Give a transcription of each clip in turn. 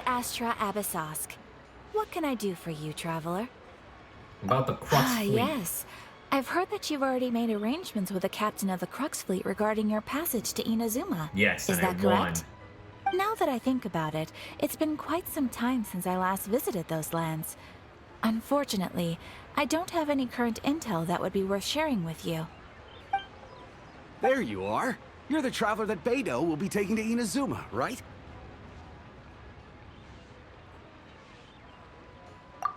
Astra Abyssosk. What can I do for you, traveler? About the Crux fleet. Yes. I've heard that you've already made arrangements with the captain of the Crux fleet regarding your passage to Inazuma. Yes, Is and that I correct? won. Now that I think about it, it's been quite some time since I last visited those lands. Unfortunately, I don't have any current intel that would be worth sharing with you. There you are. You're the traveler that Beidou will be taking to Inazuma, right?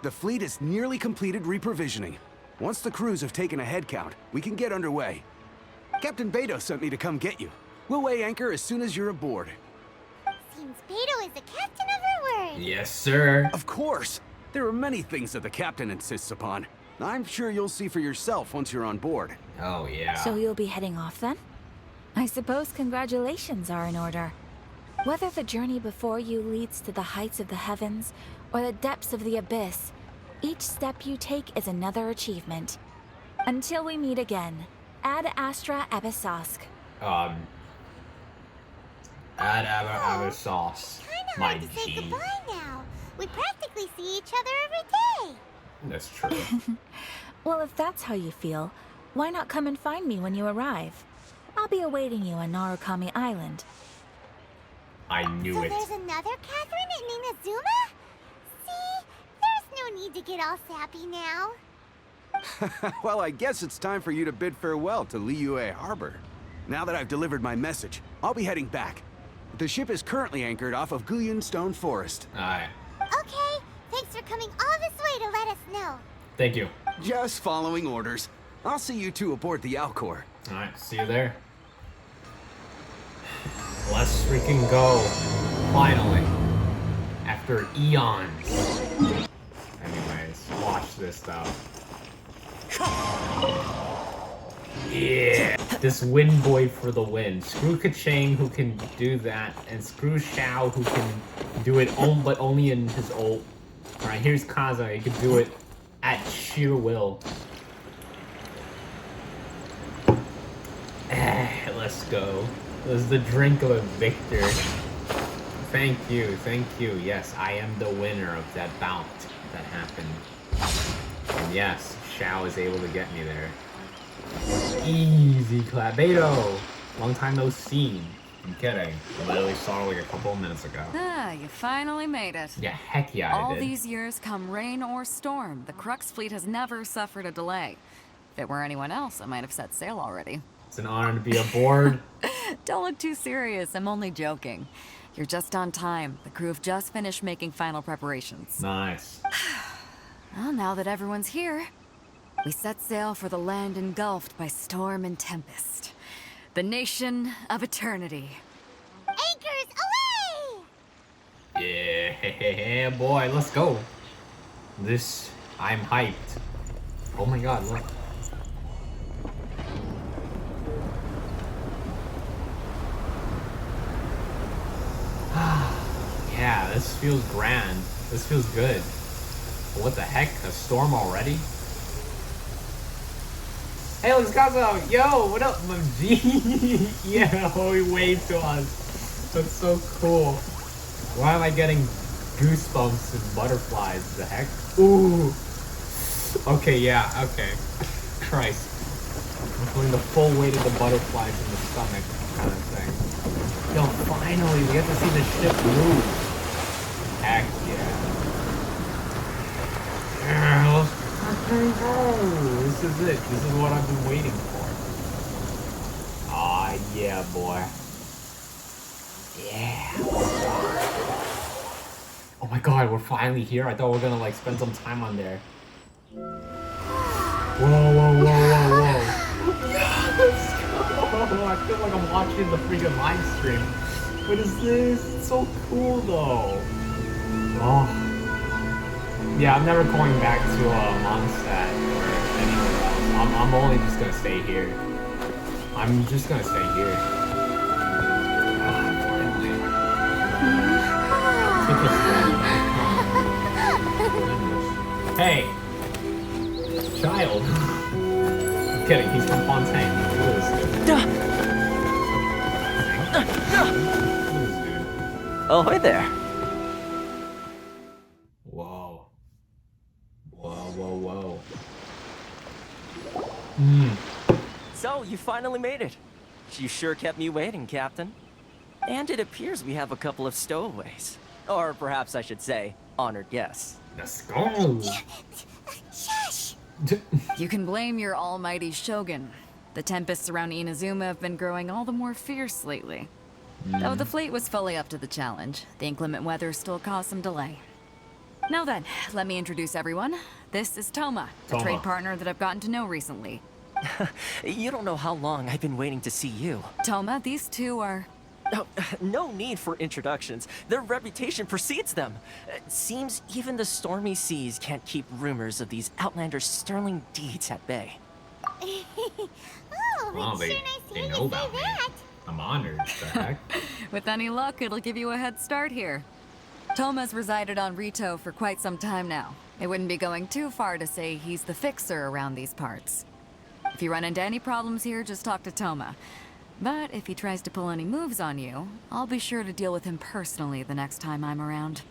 The fleet is nearly completed reprovisioning. Once the crews have taken a head count, we can get underway. Captain Beidou sent me to come get you. We'll weigh anchor as soon as you're aboard. Seems Beidou is the captain of her word. Yes, sir. Of course. There are many things that the captain insists upon. I'm sure you'll see for yourself once you're on board. Oh, yeah. So you'll be heading off then? I suppose congratulations are in order. Whether the journey before you leads to the heights of the heavens or the depths of the abyss, each step you take is another achievement. Until we meet again, Ad Astra Abyssosk. Ad Abyssos. Kinda My hard to say G. goodbye now. We practically see each other every day. That's true. Well, if that's how you feel, why not come and find me when you arrive? I'll be awaiting you on Narukami Island. I knew So it. there's another Catherine in Inazuma? See? There's no need to get all sappy now. Well, I guess it's time for you to bid farewell to Liyue Harbor. Now that I've delivered my message, I'll be heading back. The ship is currently anchored off of Guyun Stone Forest. Alright. Okay, thanks for coming all this way to let us know. Thank you. Just following orders. I'll see you two aboard the Alcor. Alright, see you there. Let's freaking go. Finally. After eons. Anyways, watch this though. Yeah! This wind boy for the win. Screw Kachang who can do that, and screw Shao who can do it but only in his ult. Alright, here's Kaza, he can do it at sheer will. Let's go. This is the drink of a victor. Thank you, thank you. Yes, I am the winner of that bout that happened. And yes, Shao is able to get me there. Easy clap. Beidou! Long time no see. I'm kidding. I literally saw her like a couple of minutes ago. Ah, you finally made it. Yeah, heck yeah, I All did. these years, come rain or storm, the Crux fleet has never suffered a delay. If it were anyone else, I might have set sail already. It's an honor to be aboard. Don't look too serious, I'm only joking. You're just on time. The crew have just finished making final preparations. Nice. Well, now that everyone's here, we set sail for the land engulfed by storm and tempest. The nation of eternity. Anchors away! Yeah, boy, let's go. I'm hyped. Oh my god, look. Yeah, this feels grand. This feels good. But what the heck? A storm already? Hey, let's go! Yo, what up, my G? Yeah, he waved to us. That's so cool. Why am I getting goosebumps and butterflies? The heck? Ooh. Okay, yeah, okay. Christ. I'm feeling the full weight of the butterflies in the stomach kind of thing. Yo, finally, we get to see the ship move. Heck yeah. Yeah, let's fucking go. This is it. This is what I've been waiting for. Aw, yeah, boy. Yeah. Oh my god, we're finally here. I thought we were gonna like spend some time on there. Whoa, whoa, whoa, whoa, whoa. Yes! Oh, I feel like I'm watching the freaking live stream. What is this? It's so cool though. Oh. Yeah, I'm never going back to Mondstadt or anywhere else. I'm only just gonna stay here. I'm just gonna stay here. Hey! Child! I'm kidding, he's from Fontaine. Who is this dude? Oh, hi there. finally made it. You sure kept me waiting, Captain. And it appears we have a couple of stowaways. Or perhaps I should say, honored guests. Let's go. Shush! You can blame your almighty shogun. The tempests around Inazuma have been growing all the more fierce lately. Though the fleet was fully up to the challenge, the inclement weather still caused some delay. Now then, let me introduce everyone. This is Toma, a trade partner that I've gotten to know recently. You don't know how long I've been waiting to see you. Toma, these two are... Oh, no need for introductions. Their reputation precedes them. It seems even the stormy seas can't keep rumors of these Outlanders' sterling deeds at bay. Oh, Wow, it's they sure nice to hear you know say about me. that. I'm honored. What the heck? With any luck, it'll give you a head start here. Toma's resided on Rito for quite some time now. It wouldn't be going too far to say he's the fixer around these parts. If you run into any problems here, just talk to Toma. But if he tries to pull any moves on you, I'll be sure to deal with him personally the next time I'm around.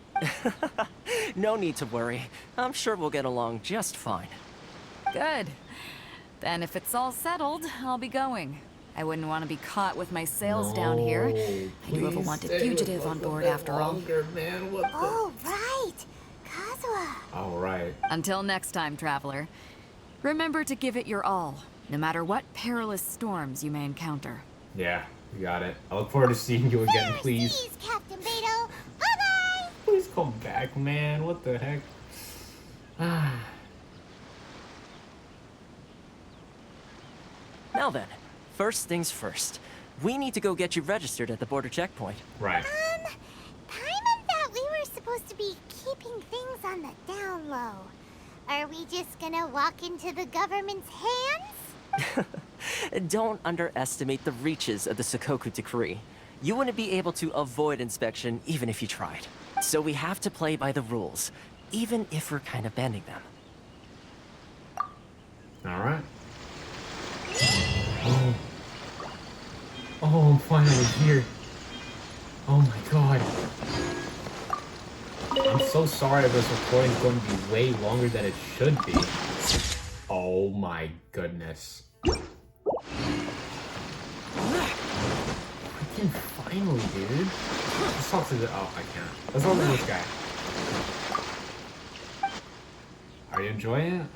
No need to worry. I'm sure we'll get along just fine. Good. Then if it's all settled, I'll be going. I wouldn't want to be caught with my sails down here. I do have a wanted fugitive on board after all. Man, what the... Oh, right. Kazuha. All right. Until next time, traveler. Remember to give it your all, no matter what perilous storms you may encounter. Yeah, you got it. I look forward to seeing you again, Fair please. seas, Captain Beto. Bye-bye. Please come back, man. What the heck? Now then, first things first. We need to go get you registered at the border checkpoint. Right. Paimon thought we were supposed to be keeping things on the down low. Are we just gonna walk into the government's hands? Don't underestimate the reaches of the Sakoku Decree. You wouldn't be able to avoid inspection even if you tried. So we have to play by the rules, even if we're kind of bending them. All right. Oh. Oh, I'm finally here. Oh my god. I'm so sorry this recording's going to be way longer than it should be. Oh my goodness. Freaking finally, dude. Let's talk to the... Oh, I can't. Let's talk to this guy. Are you enjoying it?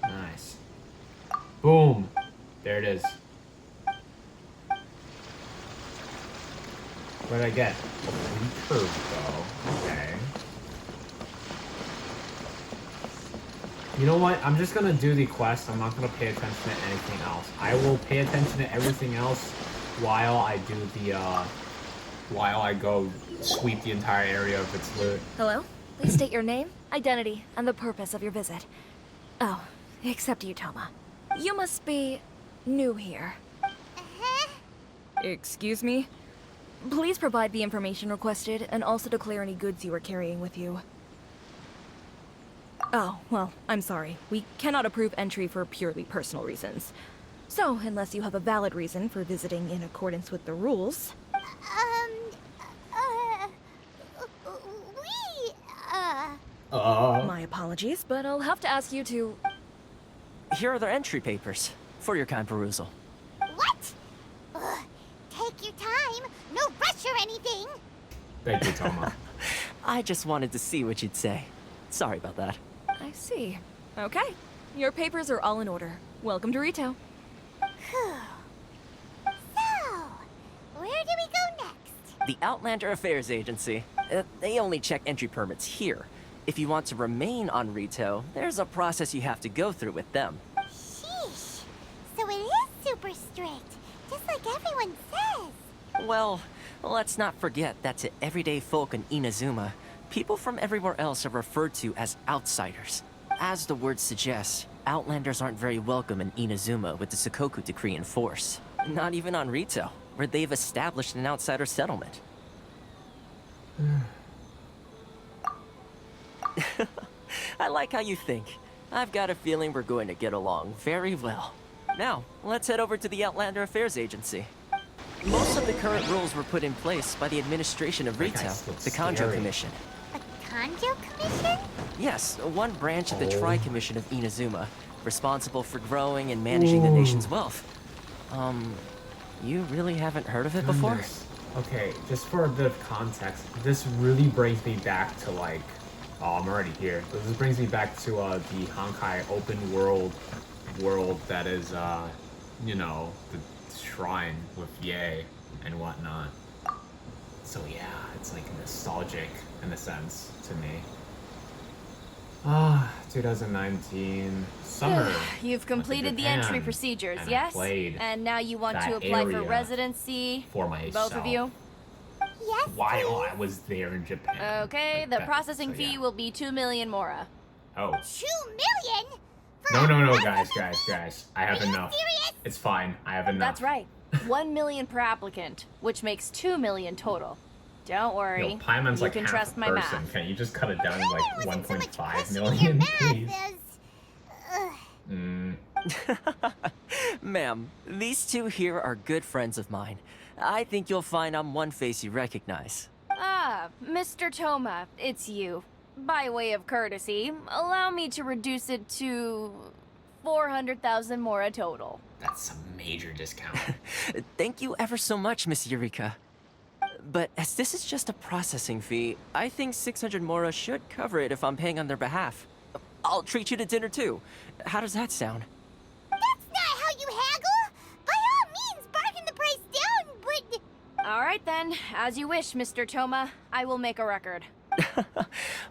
Nice. Boom. There it is. What did I get? A recurve bow. Okay. You know what? I'm just gonna do the quest. I'm not gonna pay attention to anything else. I will pay attention to everything else while I do the, while I go sweep the entire area of its loot. Hello? Please state your name, identity, and the purpose of your visit. Oh, except you, Toma. You must be new here. Excuse me? Please provide the information requested and also declare any goods you are carrying with you. Oh, well, I'm sorry. We cannot approve entry for purely personal reasons. So, unless you have a valid reason for visiting in accordance with the rules... My apologies, but I'll have to ask you to... Here are the entry papers for your kind perusal. What? Take your time. No rush or anything. Thank you, Toma. I just wanted to see what you'd say. Sorry about that. I see. Okay. Your papers are all in order. Welcome to Rito. Whew. So, where do we go next? The Outlander Affairs Agency. They only check entry permits here. If you want to remain on Rito, there's a process you have to go through with them. Sheesh. So it is super strict, just like everyone says. Well, let's not forget that to everyday folk in Inazuma, people from everywhere else are referred to as outsiders. As the word suggests, Outlanders aren't very welcome in Inazuma with the Sakoku Decree in force. Not even on Rito, where they've established an outsider settlement. I like how you think. I've got a feeling we're going to get along very well. Now, let's head over to the Outlander Affairs Agency. Most of the current rules were put in place by the administration of Rito, the Kanjo Commission. The Kanjo Commission? Yes, one branch of the Tri-Commission of Inazuma, responsible for growing and managing the nation's wealth. You really haven't heard of it before? Goodness. Okay, just for a bit of context, this really brings me back to like, oh, I'm already here. This brings me back to the Honkai open world that is, you know, the shrine with Ye and whatnot. So yeah, it's like nostalgic in a sense to me. 2019 summer. You've completed the Japan, entry procedures, and I yes? played And now you want to that apply for area residency? for myself. Both of you? Yes, While please. I was there in Japan. Okay, Like the that, processing so, fee yeah. will be 2 million mora. Oh. 2 million? For No, a guys. I have Are you enough. serious? It's fine. I have enough. That's right. 1 million per applicant, which makes 2 million total. Don't worry. Yo, Paimon's you like can half trust a my person. math. Can you just cut it down to There like wasn't so much 1.5 questioning your million, math please? Ma'am, these two here are good friends of mine. I think you'll find I'm one face you recognize. Ah, Mr. Toma, it's you. By way of courtesy, allow me to reduce it to 400,000 mora total. That's a major discount. Thank you ever so much, Miss Eureka. But as this is just a processing fee, I think 600 mora should cover it if I'm paying on their behalf. I'll treat you to dinner too. How does that sound? That's not how you haggle! By all means, bargain the price down, but... All right then, as you wish, Mr. Toma. I will make a record.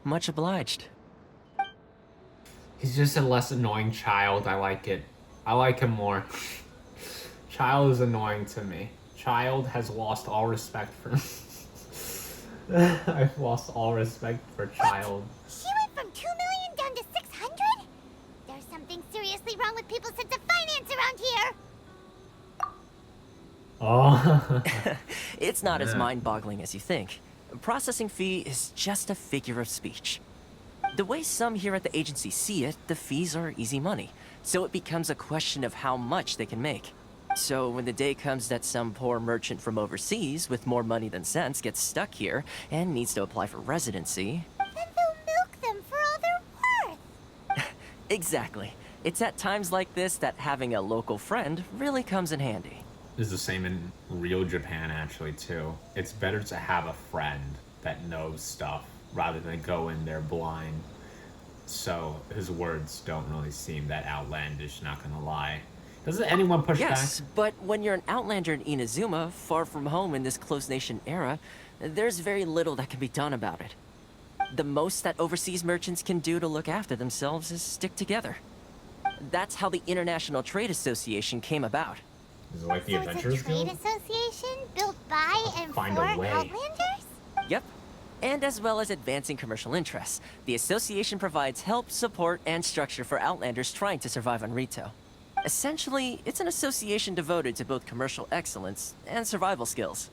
Much obliged. He's just a less annoying child. I like it. I like him more. Child is annoying to me. Child has lost all respect for I've lost all respect for Child. She went from 2 million down to 600? There's something seriously wrong with people's sense of finance around here! Oh. It's not as Yeah. mind-boggling as you think. Processing fee is just a figure of speech. The way some here at the agency see it, the fees are easy money, so it becomes a question of how much they can make. So when the day comes that some poor merchant from overseas with more money than sense gets stuck here and needs to apply for residency... Then they'll milk them for all they're worth! Exactly. It's at times like this that having a local friend really comes in handy. This is the same in real Japan, actually, too. It's better to have a friend that knows stuff rather than go in there blind. So his words don't really seem that outlandish, not gonna lie. Doesn't anyone push Yes, back? but when you're an outlander in Inazuma, far from home in this closed nation era, there's very little that can be done about it. The most that overseas merchants can do to look after themselves is stick together. That's how the International Trade Association came about. Is it like the So it's Adventurers a trade Guild? association built by and find for a way. Outlanders? Yep. And as well as advancing commercial interests, the association provides help, support, and structure for Outlanders trying to survive on Rito. Essentially, it's an association devoted to both commercial excellence and survival skills.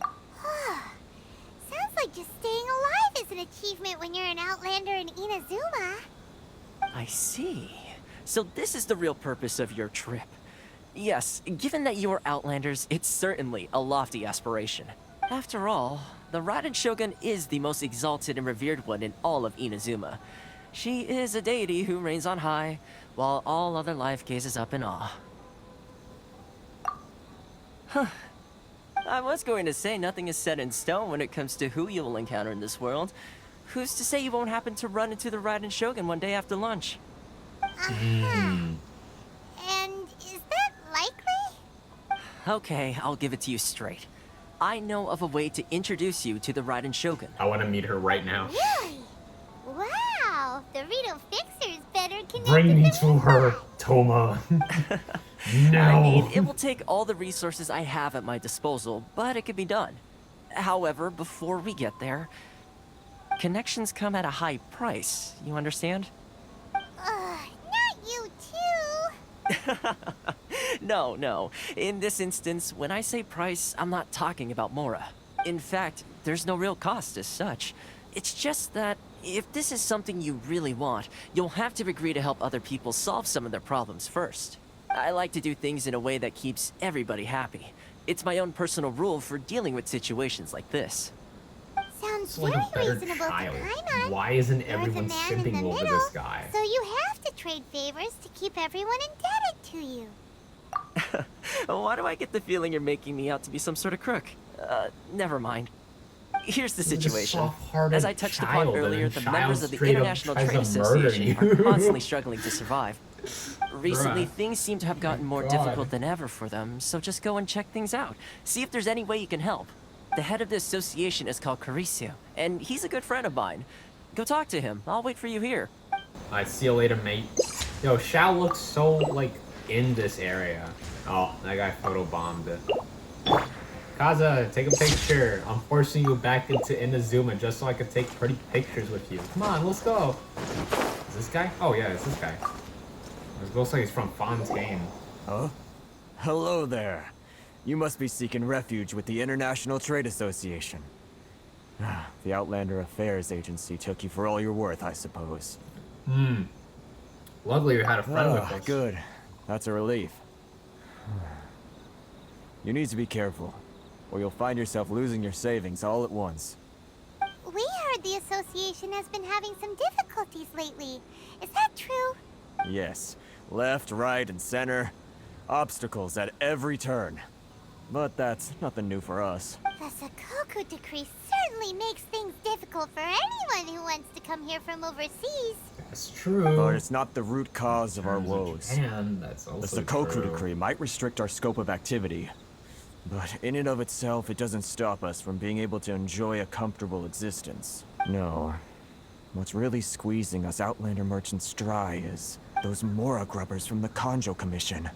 Sounds like just staying alive is an achievement when you're an Outlander in Inazuma. I see. So this is the real purpose of your trip. Yes, given that you are Outlanders, it's certainly a lofty aspiration. After all, the Raiden Shogun is the most exalted and revered one in all of Inazuma. She is a deity who reigns on high, while all other life gazes up in awe. Huh. I was going to say nothing is set in stone when it comes to who you will encounter in this world. Who's to say you won't happen to run into the Raiden Shogun one day after lunch? And is that likely? Okay, I'll give it to you straight. I know of a way to introduce you to the Raiden Shogun. I want to meet her right now. Really? Wow, the Rito Fixer's better connected Bring me than to we her, thought. Toma. No. I mean, it will take all the resources I have at my disposal, but it can be done. However, before we get there, connections come at a high price, you understand? Not you too. No. In this instance, when I say price, I'm not talking about Mora. In fact, there's no real cost as such. It's just that if this is something you really want, you'll have to agree to help other people solve some of their problems first. I like to do things in a way that keeps everybody happy. It's my own personal rule for dealing with situations like this. Sounds sounds It's like a very better reasonable to child. Paimon. Why isn't You're the everyone man in the simping over middle, this guy? so you have to trade favors to keep everyone indebted to you. Why do I get the feeling you're making me out to be some sort of crook? Never mind. Here's the He's a situation. soft-hearted As I touched upon child, and earlier, then the members child of the straight up International tries Trade to murder Association you. are constantly struggling to survive. Recently, Bruh. things seem to have gotten more God. difficult than ever for them, so just go and check things out. See if there's any way you can help. The head of the association is called Caricio, and he's a good friend of mine. Go talk to him. I'll wait for you here. Alright, see you later, mate. Yo, Shao looks so, like, in this area. Oh, that guy photobombed it. Kaza, take a picture. I'm forcing you back into Inazuma just so I can take pretty pictures with you. Come on, let's go. Is this guy? Oh, yeah, it's this guy. It looks like he's from Fontaine. Huh? Hello there. You must be seeking refuge with the International Trade Association. The Outlander Affairs Agency took you for all you're worth, I suppose. Luckily you had a friend with us. Good. That's a relief. You need to be careful, or you'll find yourself losing your savings all at once. We heard the association has been having some difficulties lately. Is that true? Yes. Left, right, and center. Obstacles at every turn. But that's nothing new for us. The Sakoku decree certainly makes things difficult for anyone who wants to come here from overseas. That's true. But it's not the root cause of our Terms woes. Japan, that's The also Sakoku true. decree might restrict our scope of activity, but in and of itself, it doesn't stop us from being able to enjoy a comfortable existence. No. What's really squeezing us Outlander merchants dry is those Mora grubbers from the Kanjo Commission.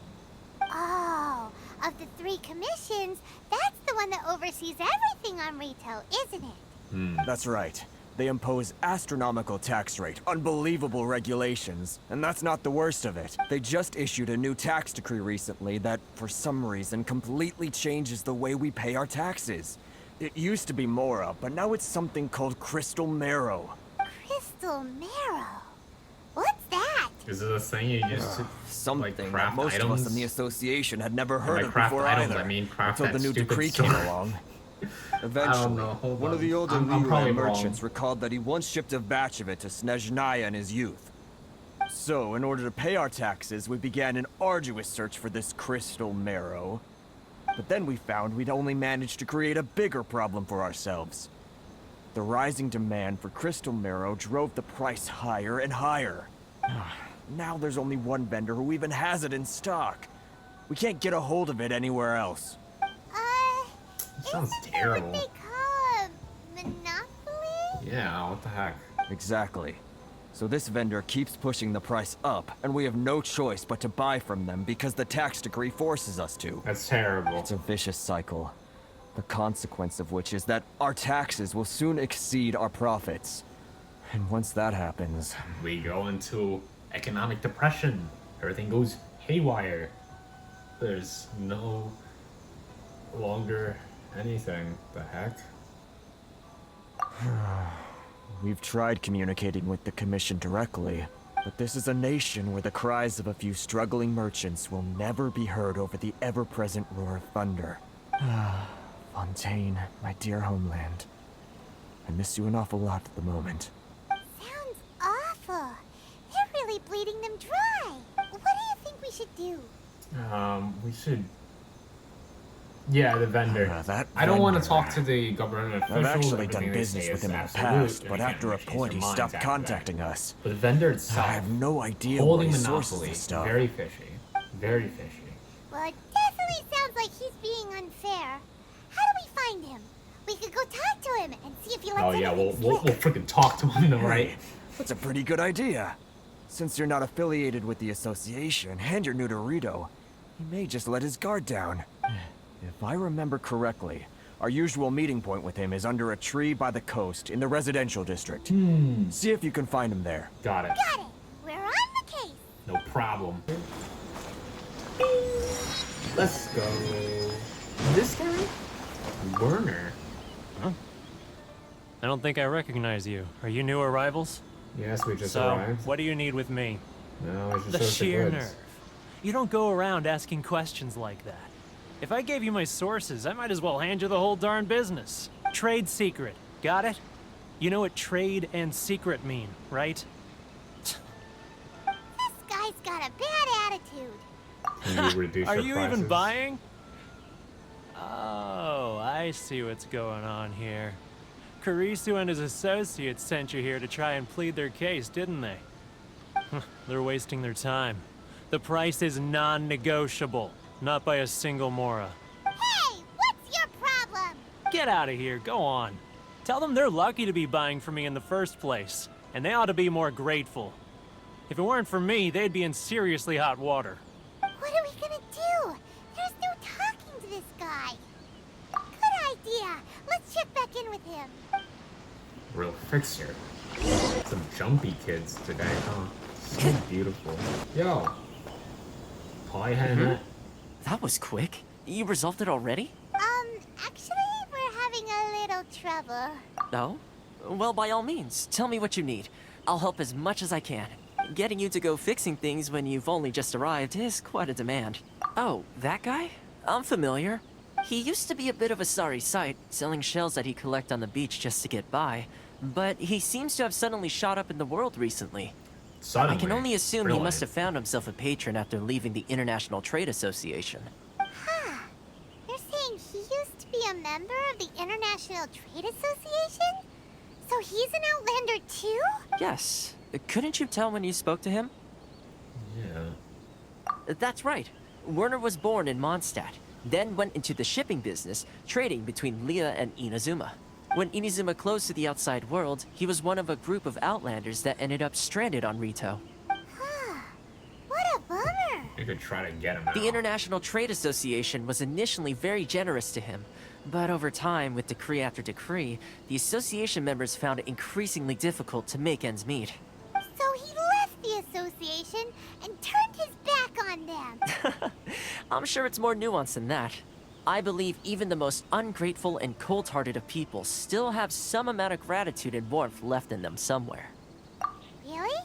Oh, of the 3 commissions, that's the one that oversees everything on retail, isn't it? That's right. They impose astronomical tax rate, unbelievable regulations, and that's not the worst of it. They just issued a new tax decree recently that, for some reason, completely changes the way we pay our taxes. It used to be Mora, but now it's something called Crystal Marrow. Crystal Marrow. What's that? Is it a thing you just Something like that craft most items? of us in the association had never And heard by of craft before items, either, I mean craft until the that new stupid decree sword. came along. Eventually, know, hold one on. of the older I'm Liyue probably merchants wrong. recalled that he once shipped a batch of it to Snezhnaya in his youth. So, in order to pay our taxes, we began an arduous search for this crystal marrow. But then we found we'd only managed to create a bigger problem for ourselves. The rising demand for crystal marrow drove the price higher and higher. Now there's only one vendor who even has it in stock. We can't get a hold of it anywhere else. Sounds Isn't that terrible. what they call a monopoly? Yeah, what the heck? Exactly. So this vendor keeps pushing the price up, and we have no choice but to buy from them because the tax decree forces us to. That's terrible. It's a vicious cycle. The consequence of which is that our taxes will soon exceed our profits. And once that happens... We go into economic depression. Everything goes haywire. There's no longer anything. The heck? We've tried communicating with the Commission directly, but this is a nation where the cries of a few struggling merchants will never be heard over the ever-present roar of thunder. Fontaine, my dear homeland. I miss you an awful lot at the moment. Sounds awful. They're really bleeding them dry. What do you think we should do? We should... Yeah, the vendor. That I don't want to vendor. talk to the government officials. I've actually Everything done they business say with is him in the absolute, past, and but they after a can't change point their he minds stopped after contacting that. us. But the vendor itself, I have no idea where holding he sources monopoly, this stuff. very fishy. Very fishy. Well, it definitely sounds like he's being unfair. How do we find him? We could go talk to him and see if he lets Oh yeah, anything we'll slip. freaking talk to him though, right? Hey, that's a pretty good idea. Since you're not affiliated with the association and you're new to Rito, he may just let his guard down. If I remember correctly, our usual meeting point with him is under a tree by the coast in the residential district. See if you can find him there. Got it. Got it. We're on the case. No problem. Let's go. This guy? Werner. I don't think I recognize you. Are you new arrivals? Yes, we just So, arrived. what do you need with me? No, it's just The those sheer goods. nerve. You don't go around asking questions like that. If I gave you my sources, I might as well hand you the whole darn business. Trade secret. Got it? You know what trade and secret mean, right? This guy's got a bad attitude. Can you reduce Are your you prices? even buying? Oh, I see what's going on here. Karisu and his associates sent you here to try and plead their case, didn't they? They're wasting their time. The price is non-negotiable, not by a single Mora. Hey, what's your problem? Get out of here, go on. Tell them they're lucky to be buying from me in the first place, and they ought to be more grateful. If it weren't for me, they'd be in seriously hot water. What are we gonna do? There's no talking to this guy. Good idea. Let's check back in with him. Real fixer. Some jumpy kids today, huh? So beautiful. Yo. Hi, Hannah. That was quick. You resolved it already? Actually, we're having a little trouble. No? Well, by all means, tell me what you need. I'll help as much as I can. Getting you to go fixing things when you've only just arrived is quite a demand. Oh, that guy? I'm familiar. He used to be a bit of a sorry sight, selling shells that he'd collect on the beach just to get by. But he seems to have suddenly shot up in the world recently. Suddenly. I can only assume he Really? must have found himself a patron after leaving the International Trade Association. Huh. You're saying he used to be a member of the International Trade Association? So he's an Outlander too? Yes. Couldn't you tell when you spoke to him? Yeah. That's right. Werner was born in Mondstadt, then went into the shipping business, trading between Leah and Inazuma. When Inazuma closed to the outside world, he was one of a group of Outlanders that ended up stranded on Rito. Huh. What a bummer. You could try to get him out. The International Trade Association was initially very generous to him, but over time, with decree after decree, the association members found it increasingly difficult to make ends meet. So he left the association and turned his back on them. I'm sure it's more nuanced than that. I believe even the most ungrateful and cold-hearted of people still have some amount of gratitude and warmth left in them somewhere. Really?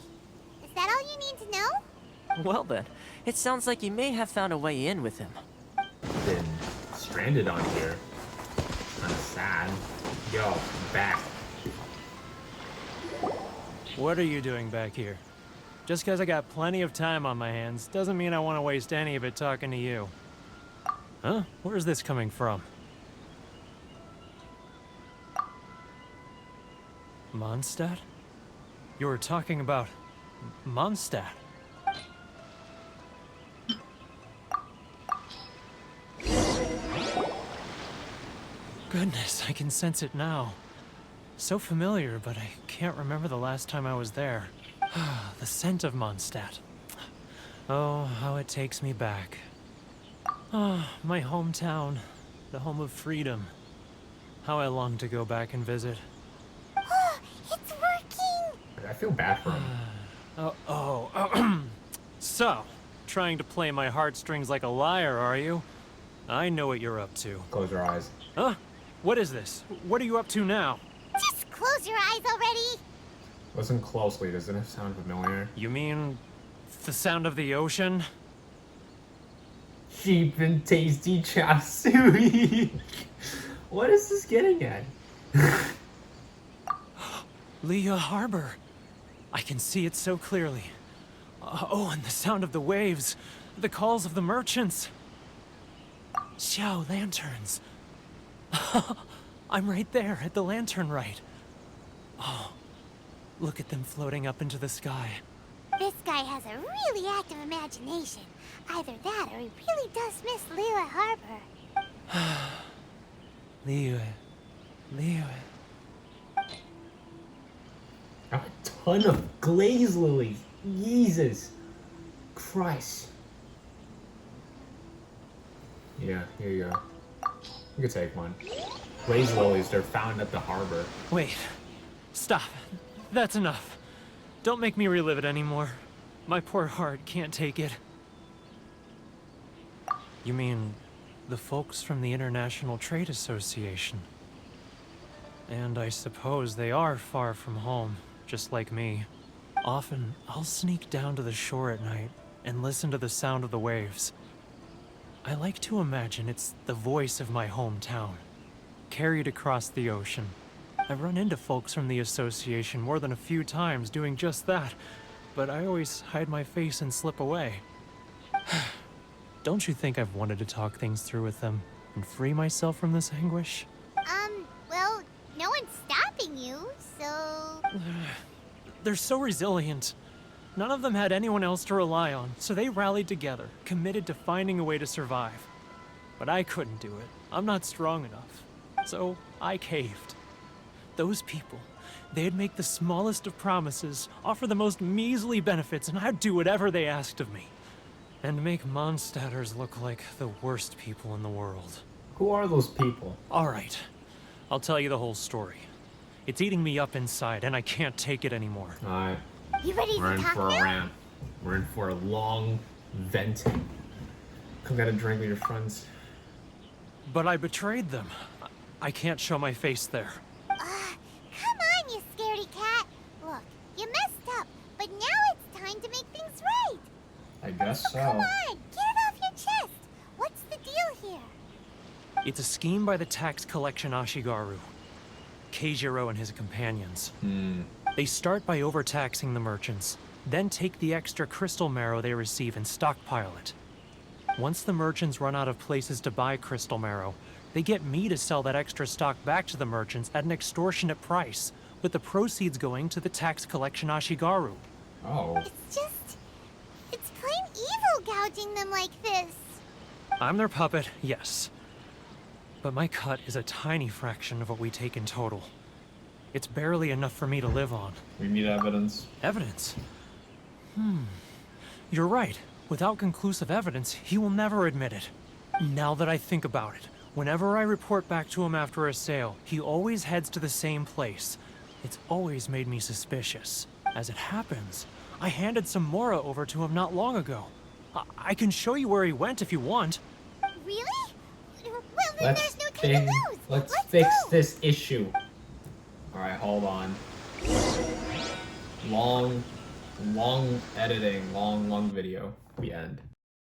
Is that all you need to know? Well then, it sounds like you may have found a way in with him. Been stranded on here. Kinda sad. Yo, I'm back. What are you doing back here? Just because I got plenty of time on my hands doesn't mean I want to waste any of it talking to you. Huh? Where's this coming from? Mondstadt? You were talking about Mondstadt. Goodness, I can sense it now. So familiar, but I can't remember the last time I was there. The scent of Mondstadt. Oh, how it takes me back. Oh, my hometown, the home of freedom. How I long to go back and visit. Oh, it's working! I feel bad for him. So, trying to play my heartstrings like a liar, are you? I know what you're up to. Close your eyes. Huh? What is this? What are you up to now? Just close your eyes already! Listen closely. Doesn't it sound familiar? You mean the sound of the ocean? Cheap and tasty chop suey. What is this getting at? Leah Harbor. I can see it so clearly. Oh, and the sound of the waves. The calls of the merchants. Xiao lanterns. I'm right there at the lantern right. Oh, look at them floating up into the sky. This guy has a really active imagination. Either that or he really does miss Liyue Harbor. Liyue. A ton of glaze lilies. Jesus Christ. Yeah, here you go. You can take one. Glaze lilies, they're found at the harbor. Wait. Stop. That's enough. Don't make me relive it anymore. My poor heart can't take it. You mean the folks from the International Trade Association? And I suppose they are far from home, just like me. Often, I'll sneak down to the shore at night and listen to the sound of the waves. I like to imagine it's the voice of my hometown, carried across the ocean. I've run into folks from the association more than a few times doing just that, but I always hide my face and slip away. Don't you think I've wanted to talk things through with them and free myself from this anguish? Well, no one's stopping you, so... They're so resilient. None of them had anyone else to rely on, so they rallied together, committed to finding a way to survive. But I couldn't do it. I'm not strong enough. So I caved. Those people, they'd make the smallest of promises, offer the most measly benefits, and I'd do whatever they asked of me. And make Mondstadters look like the worst people in the world. Who are those people? All right, I'll tell you the whole story. It's eating me up inside, and I can't take it anymore. Alright. You ready We're to in talk for a now? rant. We're in for a long venting. Come get a drink with your friends. But I betrayed them. I can't show my face there. Come on, you scaredy cat. Look, you messed up, but now it's time to make things right. I guess so. Come on, get it off your chest. What's the deal here? It's a scheme by the tax collection Ashigaru. Keijiro and his companions. They start by overtaxing the merchants, then take the extra crystal marrow they receive and stockpile it. Once the merchants run out of places to buy crystal marrow, they get me to sell that extra stock back to the merchants at an extortionate price, with the proceeds going to the tax collection Ashigaru. Oh. It's plain evil gouging them like this. I'm their puppet, yes. But my cut is a tiny fraction of what we take in total. It's barely enough for me to live on. We need evidence. Evidence? You're right. Without conclusive evidence, he will never admit it. Now that I think about it, whenever I report back to him after a sale, he always heads to the same place. It's always made me suspicious. As it happens, I handed some Mora over to him not long ago. I can show you where he went if you want. Really? Well, then there's no time to lose. Let's Let's fix go. this issue. Alright, hold on. Long editing, long video. We end.